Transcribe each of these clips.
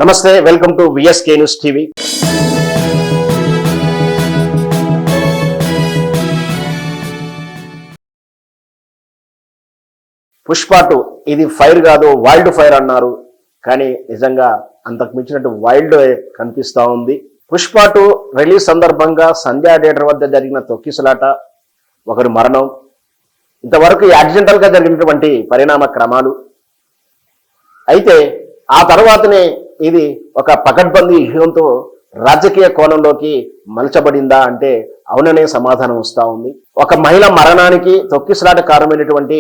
నమస్తే, welcome to VSK news TV. Pushpa 2 ఇది fire కాదు, వైల్డ్ ఫైర్ అన్నారు. కానీ నిజంగా అంతకు మించినట్టు వైల్డ్ కనిపిస్తూ ఉంది. పుష్ప 2 రిలీజ్ సందర్భంగా సంధ్యా థియేటర్ వద్ద జరిగిన తొక్కిసలాట, ఒకరి మరణం, ఇంతవరకు యాక్సిడెంటల్గా జరిగినటువంటి పరిణామ క్రమాలు. అయితే ఆ తర్వాతనే ఇది ఒక పకడ్బందీ వ్యూహంతో రాజకీయ కోణంలోకి మలచబడిందా అంటే అవుననే సమాధానం వస్తూ ఉంది. ఒక మహిళ మరణానికి తొక్కిసలాట కారణమైనటువంటి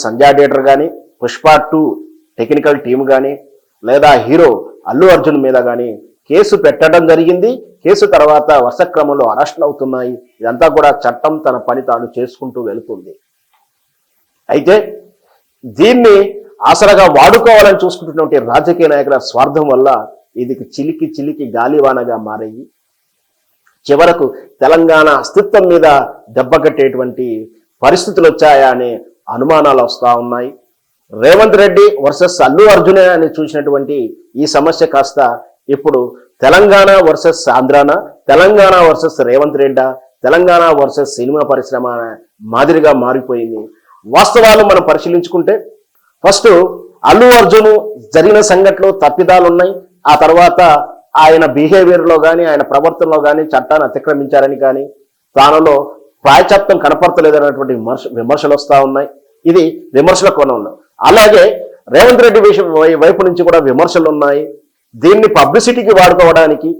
సంధ్యా థియేటర్ కానీ, పుష్ప 2 టెక్నికల్ టీమ్ కానీ, లేదా హీరో అల్లు అర్జున్ మీద కానీ కేసు పెట్టడం జరిగింది. కేసు తర్వాత వరుస క్రమంలో అరెస్టులు అవుతున్నాయి. ఇదంతా కూడా చట్టం తన పని తాను చేసుకుంటూ వెళుతుంది. అయితే దీన్ని ఆసరగా వాడుకోవాలని చూసుకుంటున్నటువంటి రాజకీయ నాయకుల స్వార్థం వల్ల ఇది చిలికి గాలివానగా మారాయి. చివరకు తెలంగాణ అస్తిత్వం మీద దెబ్బకట్టేటువంటి పరిస్థితులు వచ్చాయా అనే అనుమానాలు వస్తూ ఉన్నాయి. రేవంత్ రెడ్డి వర్సెస్ అల్లు అర్జునే అని చూసినటువంటి ఈ సమస్య కాస్త ఇప్పుడు తెలంగాణ వర్సెస్ ఆంధ్రానా, తెలంగాణ వర్సెస్ రేవంత్ రెడ్డా, తెలంగాణ వర్సెస్ సినిమా పరిశ్రమ మాదిరిగా మారిపోయింది. వాస్తవాలు మనం పరిశీలించుకుంటే ఫస్ట్ అల్లు అర్జున్ జరిగిన సంఘటనలో తప్పిదాలు ఉన్నాయి. ఆ తర్వాత ఆయన బిహేవియర్లో కానీ, ఆయన ప్రవర్తనలో కానీ చట్టాన్ని అతిక్రమించారని కానీ, తానులో ప్రాయశ్చిత్తం కనపడతలేదన్నటువంటి విమర్శలు వస్తూ ఉన్నాయి. ఇది విమర్శల కోణంలో. అలాగే రేవంత్ రెడ్డి వైపు నుంచి కూడా విమర్శలు ఉన్నాయి. దీన్ని పబ్లిసిటీకి వాడుకోవడానికి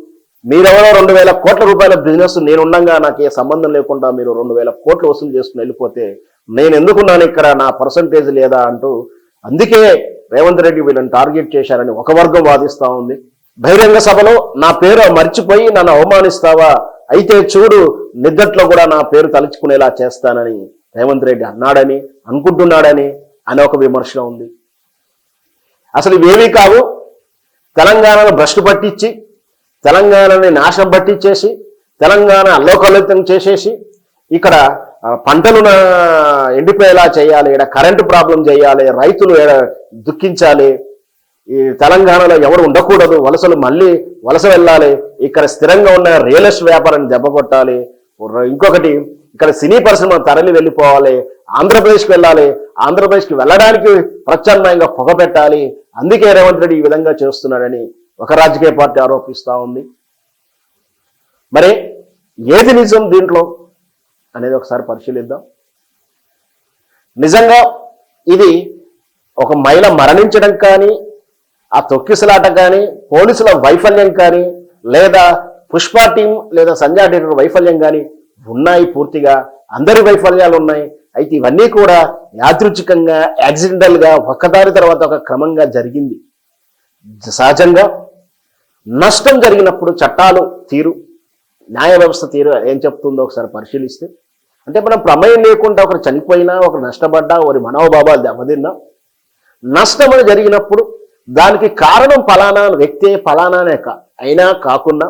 మీరెవరో 2,000 కోట్ల రూపాయల బిజినెస్ నేనుండగా నాకు ఏ సంబంధం లేకుండా మీరు 2,000 కోట్లు వసూలు చేసుకుని వెళ్ళిపోతే నేను ఎందుకున్నాను ఇక్కడ, నా పర్సంటేజ్ లేదా అంటూ, అందుకే రేవంత్ రెడ్డి వీళ్ళని టార్గెట్ చేశారని ఒక వర్గం వాదిస్తూ ఉంది. బహిరంగ సభలో నా పేరు మర్చిపోయి నన్ను అవమానిస్తావా, అయితే చూడు నిద్దట్లో కూడా నా పేరు తలుచుకునేలా చేస్తానని రేవంత్ రెడ్డి అన్నాడని అనుకుంటున్నాడని అనే ఒక విమర్శ ఉంది. అసలు ఇవేమీ కావు. తెలంగాణను భ్రష్టు పట్టించి, తెలంగాణని నాశనం పట్టించేసి, తెలంగాణ అల్లోకల్లోతం చేసేసి, ఇక్కడ పంటలు ఎండిపోయేలా చేయాలి, ఇక్కడ కరెంటు ప్రాబ్లం చేయాలి, రైతులు దుఃఖించాలి, ఈ తెలంగాణలో ఎవరు ఉండకూడదు, వలసలు మళ్ళీ వలస వెళ్ళాలి, ఇక్కడ స్థిరంగా ఉన్న రియల్ ఎస్టేట్ వ్యాపారాన్ని దెబ్బకొట్టాలి, ఇంకొకటి ఇక్కడ సినీ పరిశ్రమ తరలి వెళ్ళిపోవాలి, ఆంధ్రప్రదేశ్కి వెళ్ళాలి, ఆంధ్రప్రదేశ్కి వెళ్ళడానికి ప్రత్యామ్నాయంగా పొగ పెట్టాలి, అందుకే రేవంత్ రెడ్డి ఈ విధంగా చేస్తున్నాడని ఒక రాజకీయ పార్టీ ఆరోపిస్తూ ఉంది. మరి ఏది నిజం దీంట్లో అనేది ఒకసారి పరిశీలిద్దాం. నిజంగా ఇది ఒక మహిళ మరణించడం కానీ, ఆ తొక్కిసలాట కానీ, పోలీసుల వైఫల్యం కానీ, లేదా పుష్ప టీం లేదా సంధ్యా థియేటర్ వైఫల్యం కానీ ఉన్నాయి. పూర్తిగా అందరి వైఫల్యాలు ఉన్నాయి. అయితే ఇవన్నీ కూడా యాదృచ్ఛికంగా, యాక్సిడెంటల్గా ఒకదాని తర్వాత ఒక క్రమంగా జరిగింది. సహజంగా నష్టం జరిగినప్పుడు చట్టాలు తీరు, న్యాయ వ్యవస్థ తీరు ఏం చెప్తుందో ఒకసారి పరిశీలిస్తే, అంటే మనం ప్రమేయం లేకుండా ఒకరు చనిపోయినా, ఒకరు నష్టపడ్డా, ఒకరి మనోభావాలు దెబ్బతిన్నా, నష్టం అని జరిగినప్పుడు దానికి కారణం ఫలానా వ్యక్తే, ఫలానానే అయినా కాకుండా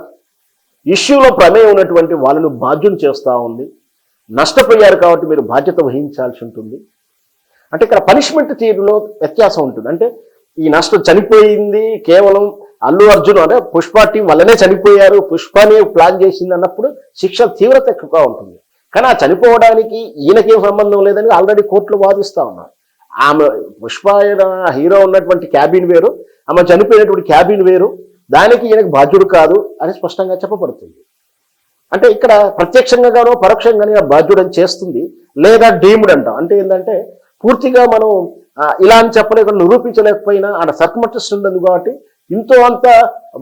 ఇష్యూలో ప్రమేయం ఉన్నటువంటి వాళ్ళను బాధ్యులు చేస్తూ ఉంది. నష్టపోయారు కాబట్టి మీరు బాధ్యత వహించాల్సి ఉంటుంది. అంటే ఇక్కడ పనిష్మెంట్ తీరులో వ్యత్యాసం ఉంటుంది. అంటే ఈ నష్టం చనిపోయింది కేవలం అల్లు అర్జున్ అంటే పుష్ప టీం వల్లనే చనిపోయారు, పుష్పనే ప్లాన్ చేసింది అన్నప్పుడు శిక్ష తీవ్రత ఎక్కువగా ఉంటుంది. కానీ ఆ చనిపోవడానికి ఈయనకేం సంబంధం లేదని ఆల్రెడీ కోర్టులు వాదిస్తూ ఉన్నారు. ఆమె పుష్ప హీరో ఉన్నటువంటి క్యాబిన్ వేరు, ఆమె చనిపోయినటువంటి క్యాబిన్ వేరు, దానికి ఈయనకు బాధ్యుడు కాదు అని స్పష్టంగా చెప్పబడుతుంది. అంటే ఇక్కడ ప్రత్యక్షంగానో పరోక్షంగానో బాధ్యుడని చేస్తుంది. లేదా డీమ్డ్ అంటాం. అంటే ఏంటంటే పూర్తిగా మనం ఇలా అని చెప్పలేక నిరూపించలేకపోయినా ఆడ సర్కమటెస్ట్ ఉండదు కాబట్టి ఇంతో అంత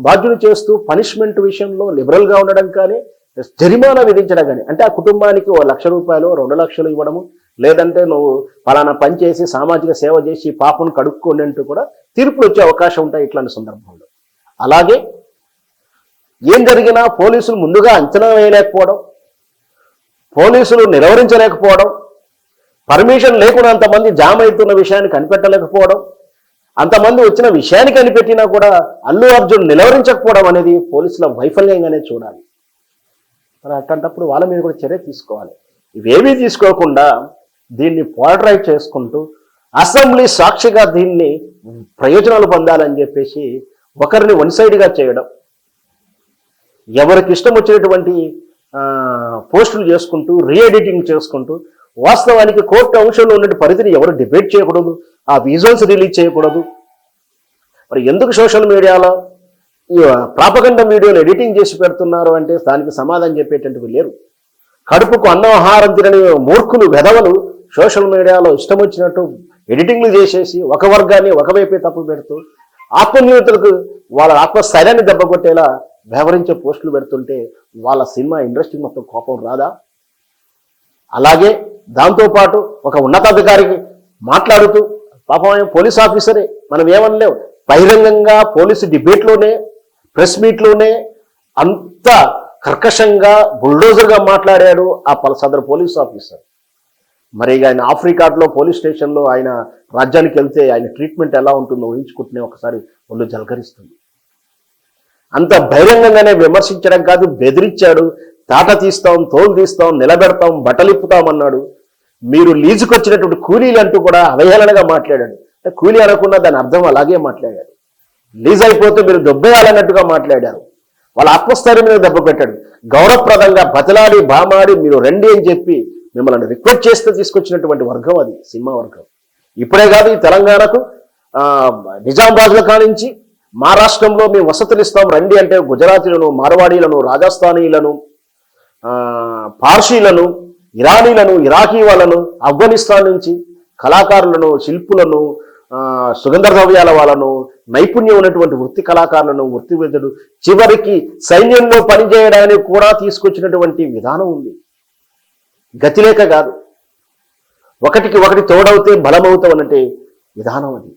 బాధ్యులు చేస్తూ పనిష్మెంట్ విషయంలో లిబరల్గా ఉండడం కానీ, జరిమానా విధించడం కానీ, అంటే ఆ కుటుంబానికి 1,00,000 రూపాయలు 2 లక్షలు ఇవ్వడము, లేదంటే నువ్వు పలానా పని చేసి సామాజిక సేవ చేసి పాపను కడుక్కోండి అంటూ కూడా తీర్పులు వచ్చే అవకాశం ఉంటాయి ఇట్లాంటి సందర్భంలో. అలాగే ఏం జరిగినా పోలీసులు ముందుగా అంచనా వేయలేకపోవడం, పోలీసులు నిలవరించలేకపోవడం, పర్మిషన్ లేకుండా అంతమంది జామ్ అవుతున్న విషయాన్ని కనిపెట్టలేకపోవడం, అంతమంది వచ్చిన విషయాన్ని కనిపెట్టినా కూడా అల్లు అర్జున్ నిలవరించకపోవడం అనేది పోలీసుల వైఫల్యంగానే చూడాలి. మరి అట్లాంటప్పుడు వాళ్ళ మీద కూడా చర్య తీసుకోవాలి. ఇవేమీ తీసుకోకుండా దీన్ని పోలరైజ్ చేసుకుంటూ అసెంబ్లీ సాక్షిగా దీన్ని ప్రయోజనాలు పొందాలని చెప్పేసి ఒకరిని వన్ సైడ్గా చేయడం, ఎవరికి ఇష్టం వచ్చినటువంటి పోస్టులు చేసుకుంటూ రీఎడిటింగ్ చేసుకుంటూ, వాస్తవానికి కోర్టు అంశంలో ఉన్న పరిధిని ఎవరు డిబేట్ చేయకూడదు, ఆ విజువల్స్ రిలీజ్ చేయకూడదు. మరి ఎందుకు సోషల్ మీడియాలో ఈ ప్రాపగండ వీడియోలు ఎడిటింగ్ చేసి పెడుతున్నారు అంటే దానికి సమాధానం చెప్పేటట్టుగా లేరు. కడుపుకు అన్నహారం తినని మూర్ఖులు వెధవలు సోషల్ మీడియాలో ఇష్టం వచ్చినట్టు ఎడిటింగ్లు చేసేసి ఒక వర్గాన్ని ఒకవైపే తప్పు పెడుతూ ఆత్మన్యూతులకు వాళ్ళ ఆత్మస్థైర్యాన్ని దెబ్బ కొట్టేలా వ్యవహరించే పోస్టులు పెడుతుంటే వాళ్ళ సినిమా ఇండస్ట్రీ మొత్తం కోపం రాదా? అలాగే దాంతోపాటు ఒక ఉన్నతాధికారికి మాట్లాడుతూ, పాపం పోలీస్ ఆఫీసరే, మనం ఏమనలేవు, బహిరంగంగా పోలీసు డిబేట్లోనే ప్రెస్ మీట్లోనే అంత కర్కశంగా బుల్డోజర్గా మాట్లాడాడు ఆ సదరు పోలీస్ ఆఫీసర్. మరి ఆయన ఆఫ్రికాలో పోలీస్ స్టేషన్లో ఆయన రాజ్యానికి వెళ్తే ఆయన ట్రీట్మెంట్ ఎలా ఉంటుందో ఊహించుకుంటూనే ఒకసారి ఒళ్ళు జలకరిస్తుంది. అంత బహిరంగంగానే విమర్శించడం కాదు, బెదిరించాడు. తాట తీస్తాం, తోలు తీస్తాం, నిలబెడతాం, బట్టలిప్పుతామన్నాడు. మీరు లీజుకు వచ్చినటువంటి కూలీలు అంటూ కూడా అవహేళనగా మాట్లాడాడు. అంటే కూలీ అనకుండా దాని అర్థం అలాగే మాట్లాడాడు. లీజ్ అయిపోతే మీరు దొబ్బేయాలన్నట్టుగా మాట్లాడారు. వాళ్ళ ఆత్మస్థైర్యం మీద దెబ్బ పెట్టాడు. గౌరవప్రదంగా బతలాడి బామాడి మీరు రండి అని చెప్పి మిమ్మల్ని రిక్వెస్ట్ చేస్తే తీసుకొచ్చినటువంటి వర్గం అది సినిమా వర్గం. ఇప్పుడే కాదు, ఈ తెలంగాణకు నిజామాబాద్లో కానించి మా రాష్ట్రంలో మేము వసతులు ఇస్తాం రండి అంటే గుజరాతీలను, మార్వాడీలను, రాజస్థానీలను, పార్సీలను, ఇరానీలను, ఇరాకీ వాళ్ళను, ఆఫ్ఘనిస్తాన్ నుంచి కళాకారులను, శిల్పులను, సుగంధ ద్రవ్యాల వాళ్ళను, నైపుణ్యం ఉన్నటువంటి వృత్తి కళాకారులను, వృత్తి విధులు, చివరికి సైన్యంలో పనిచేయడానికి కూడా తీసుకొచ్చినటువంటి విధానం ఉంది. గతిలేక కాదు, ఒకటికి ఒకటి తోడవుతే బలమవుతాం అన్నట్టే విధానం అది.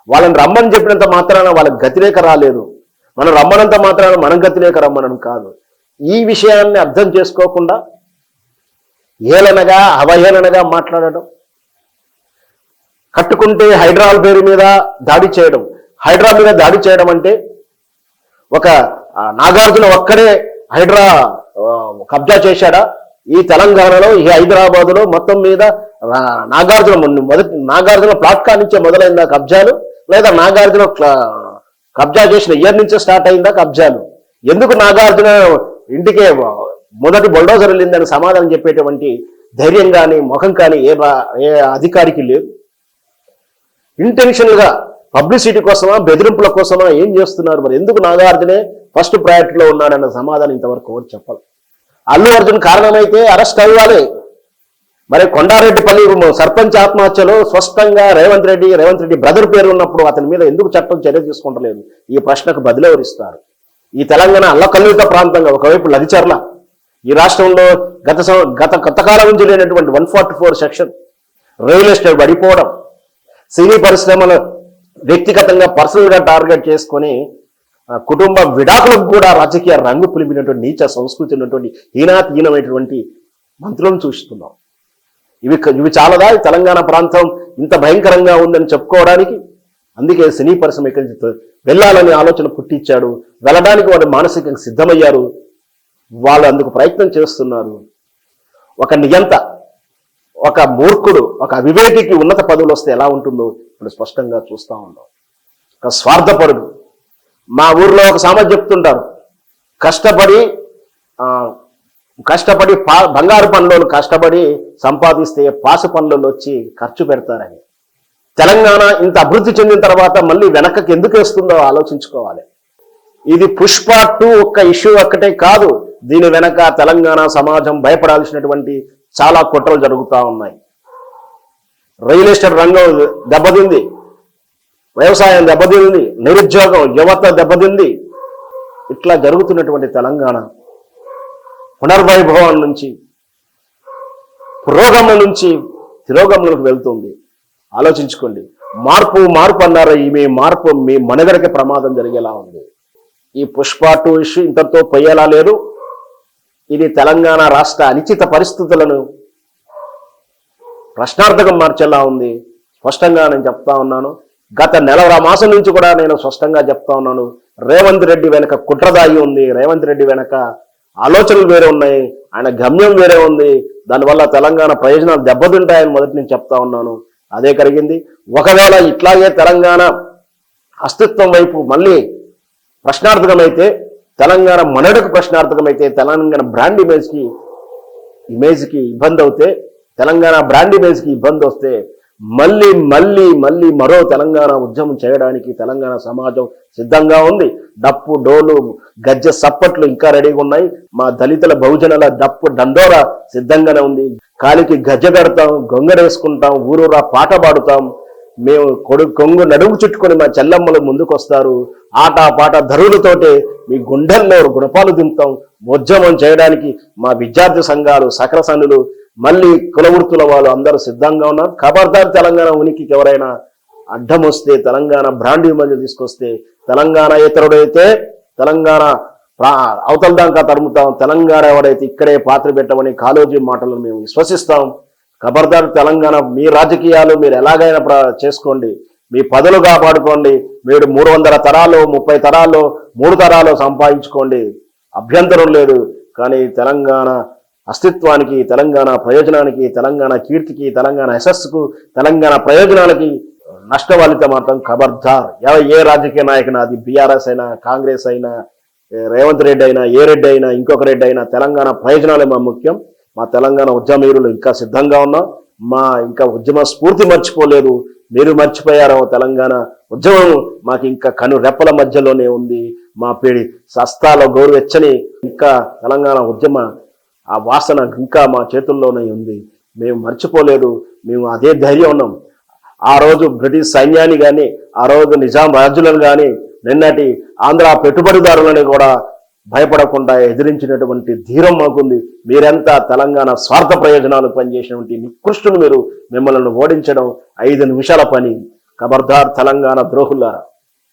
వాళ్ళని రమ్మని చెప్పినంత మాత్రాన వాళ్ళకి గతిలేక రాలేదు, మనం రమ్మనంత మాత్రాన మనం గతిలేక రమ్మనం కాదు. ఈ విషయాన్ని అర్థం చేసుకోకుండా ఏలనగా అవహేళనగా మాట్లాడడం, కట్టుకుంటే హైడ్రాల పేరు మీద దాడి చేయడం. హైడ్రా మీద దాడి చేయడం అంటే ఒక నాగార్జున ఒక్కడే హైడ్రా కబ్జా చేశాడా? ఈ తెలంగాణలో, ఈ హైదరాబాదులో మొత్తం మీద నాగార్జున ప్లాట్ఫామ్ నుంచే మొదలైందా కబ్జాలు, లేదా నాగార్జున కబ్జా చేసిన ఇయర్ నుంచే స్టార్ట్ అయిందా కబ్జాలు? ఎందుకు నాగార్జున ఇంటికే మొదటి బుల్డోజర్ వెళ్ళిందని సమాధానం చెప్పేటువంటి ధైర్యం కానీ ముఖం కానీ ఏ అధికారికి లేదు. ఇంటెన్షనల్గా పబ్లిసిటీ కోసమా, బెదిరింపుల కోసమా ఏం చేస్తున్నారు? మరి ఎందుకు నాగార్జునే ఫస్ట్ ప్రయారిటీలో ఉన్నాడన్న సమాధానం ఇంతవరకు ఎవరు చెప్పాలి. అల్లు అర్జున్ కారణమైతే అరెస్ట్ అవ్వాలి. మరి కొండారెడ్డిపల్లి సర్పంచ్ ఆత్మహత్యలో స్పష్టంగా రేవంత్ రెడ్డి బ్రదర్ పేరు ఉన్నప్పుడు అతని మీద ఎందుకు చట్టం చర్య తీసుకుంటలేదు? ఈ ప్రశ్నకు బదిలెవరిస్తారు? ఈ తెలంగాణ అల్లకల్లిత ప్రాంతంగా ఒకవైపు లగిచర్ల, ఈ రాష్ట్రంలో గత కాలం నుంచి లేనటువంటి 144 సెక్షన్, రియల్ ఎస్టేట్ పడిపోవడం, సినీ పరిశ్రమలు వ్యక్తిగతంగా పర్సనల్గా టార్గెట్ చేసుకొని కుటుంబ విడాకులకు కూడా రాజకీయ రంగు పులిపినటువంటి నీచ సంస్కృతి ఉన్నటువంటి హీనమైనటువంటి మంత్రులను చూస్తున్నాం. ఇవి చాలదా తెలంగాణ ప్రాంతం ఇంత భయంకరంగా ఉందని చెప్పుకోవడానికి? అందుకే సినీ పరిశ్రమ ఇక్కడి నుంచి వెళ్ళాలనే ఆలోచన పుట్టించాడు. వెళ్ళడానికి వారు మానసికంగా సిద్ధమయ్యారు. వాళ్ళు అందుకు ప్రయత్నం చేస్తున్నారు. ఒక నియంత, ఒక మూర్ఖుడు, ఒక అవివేకికి ఉన్నత పదవులు వస్తే ఎలా ఉంటుందో ఇప్పుడు స్పష్టంగా చూస్తూ ఉన్నాం. ఒక స్వార్థపరుడు. మా ఊర్లో ఒక సామెత చెప్తుంటారు, కష్టపడి బంగారు పనులు కష్టపడి సంపాదిస్తే పాసు పనులలో వచ్చి ఖర్చు పెడతారని. తెలంగాణ ఇంత అభివృద్ధి చెందిన తర్వాత మళ్ళీ వెనకకి ఎందుకు వేస్తుందో ఆలోచించుకోవాలి. ఇది పుష్ప 2 ఒక్క ఇష్యూ ఒక్కటే కాదు, దీని వెనక తెలంగాణ సమాజం భయపడాల్సినటువంటి చాలా కుట్రలు జరుగుతూ ఉన్నాయి. రియల్ ఎస్టేట్ రంగం దెబ్బతింది, వ్యవసాయం దెబ్బతింది, నిరుద్యోగం యువత దెబ్బతింది. ఇట్లా జరుగుతున్నటువంటి తెలంగాణ పునర్వైభవం నుంచి పురోగమనం నుంచి తిరోగమనకు వెళ్తుంది. ఆలోచించుకోండి. మార్పు అన్నారు. ఈ మార్పు మీ మనుగడకి ప్రమాదం జరిగేలా ఉంది. ఈ పుష్ప 2 ఇష్యూ ఇంతతో పోయేలా లేదు. ఇది తెలంగాణ రాష్ట్ర అనిశ్చిత పరిస్థితులను ప్రశ్నార్థకం మార్చేలా ఉంది. స్పష్టంగా నేను చెప్తా ఉన్నాను. గత నెల మాసం నుంచి కూడా నేను స్పష్టంగా చెప్తా ఉన్నాను. రేవంత్ రెడ్డి వెనక కుట్రదాగి ఉంది. రేవంత్ రెడ్డి వెనక ఆలోచనలు వేరే ఉన్నాయి, ఆయన గమ్యం వేరే ఉంది. దానివల్ల తెలంగాణ ప్రయోజనాలు దెబ్బతింటాయని మొదటి నుంచి చెప్తా ఉన్నాను. అదే కలిగింది. ఒకవేళ ఇట్లాగే తెలంగాణ అస్తిత్వం వైపు మళ్ళీ ప్రశ్నార్థకమైతే, తెలంగాణ మనడకు ప్రశ్నార్థకమైతే, తెలంగాణ బ్రాండ్ ఇమేజ్కి ఇబ్బంది అవుతే, తెలంగాణ బ్రాండ్ ఇమేజ్కి ఇబ్బంది వస్తే మళ్ళీ మళ్ళీ మళ్ళీ మరో తెలంగాణ ఉద్యమం చేయడానికి తెలంగాణ సమాజం సిద్ధంగా ఉంది. డప్పు డోలు గజ్జ సప్పట్లు ఇంకా రెడీగా ఉన్నాయి. మా దళితుల బహుజనుల డప్పు దండోరా సిద్ధంగానే ఉంది. కాలికి గజ్జ కడతాం, గొంగడేసుకుంటాం, ఊరూరా పాట పాడుతాం. మేము కొంగు నడుము చుట్టుకొని మా చెల్లమ్మలు ముందుకొస్తారు. ఆట పాట ధరువులతోటే మీ గుండెల్లో గుణపాలు దింపుతాం. ఉద్యమం చేయడానికి మా విద్యార్థి సంఘాలు, సకల సన్నులు, మళ్ళీ కులవృత్తుల వాళ్ళు అందరూ సిద్ధంగా ఉన్నారు. ఖబర్దార్ తెలంగాణ ఉనికికి ఎవరైనా అడ్డం వస్తే, తెలంగాణ బ్రాండ్ ఇమేజ్ తీసుకొస్తే, తెలంగాణ ఇతరుడైతే తెలంగాణ అవతల దాకా తరుముతాం. తెలంగాణ ఎవడైతే ఇక్కడే పాత్ర పెట్టమని కాళోజీ మాటలను మేము విశ్వసిస్తాం. ఖబర్దార్ తెలంగాణ మీ రాజకీయాలు మీరు ఎలాగైనా చేసుకోండి, మీ పదవులు కాపాడుకోండి. మీరు 300 తరాలు 30 తరాలు 3 తరాలు సంపాదించుకోండి, అభ్యంతరం లేదు. కానీ తెలంగాణ అస్తిత్వానికి, తెలంగాణ ప్రయోజనానికి, తెలంగాణ కీర్తికి, తెలంగాణ యశస్సుకు, తెలంగాణ ప్రయోజనాలకి నష్టవాలిత మాత్రం ఖబర్దార్. ఏ రాజకీయ నాయకునా, అది బీఆర్ఎస్ అయినా, కాంగ్రెస్ అయినా, రేవంత్ రెడ్డి అయినా, ఏ రెడ్డి అయినా, ఇంకొక రెడ్డి అయినా, తెలంగాణ ప్రయోజనాలే మా ముఖ్యం. మా తెలంగాణ ఉద్యమీరులు ఇంకా సిద్ధంగా ఉన్నాం. ఇంకా ఉద్యమ స్ఫూర్తి మర్చిపోలేదు. మీరు మర్చిపోయారో? తెలంగాణ ఉద్యమం మాకు ఇంకా కను రెప్పల మధ్యలోనే ఉంది. మా పేడి సస్తాలో గౌరవెచ్చని ఇంకా తెలంగాణ ఉద్యమ ఆ వాసన ఇంకా మా చేతుల్లోనే ఉంది. మేము మర్చిపోలేదు. మేము అదే ధైర్యం ఉన్నాం. ఆ రోజు బ్రిటిష్ సైన్యాన్ని కానీ, ఆ రోజు నిజాం రాజులను కానీ, నిన్నటి ఆంధ్ర పెట్టుబడిదారులని కూడా భయపడకుండా ఎదిరించినటువంటి ధీరం మాకుంది. మీరెంత తెలంగాణ స్వార్థ ప్రయోజనాలు పనిచేసినటువంటి నికృష్టులు మిమ్మల్ని ఓడించడం 5 నిమిషాల పని. ఖబర్దార్ తెలంగాణ ద్రోహులారా.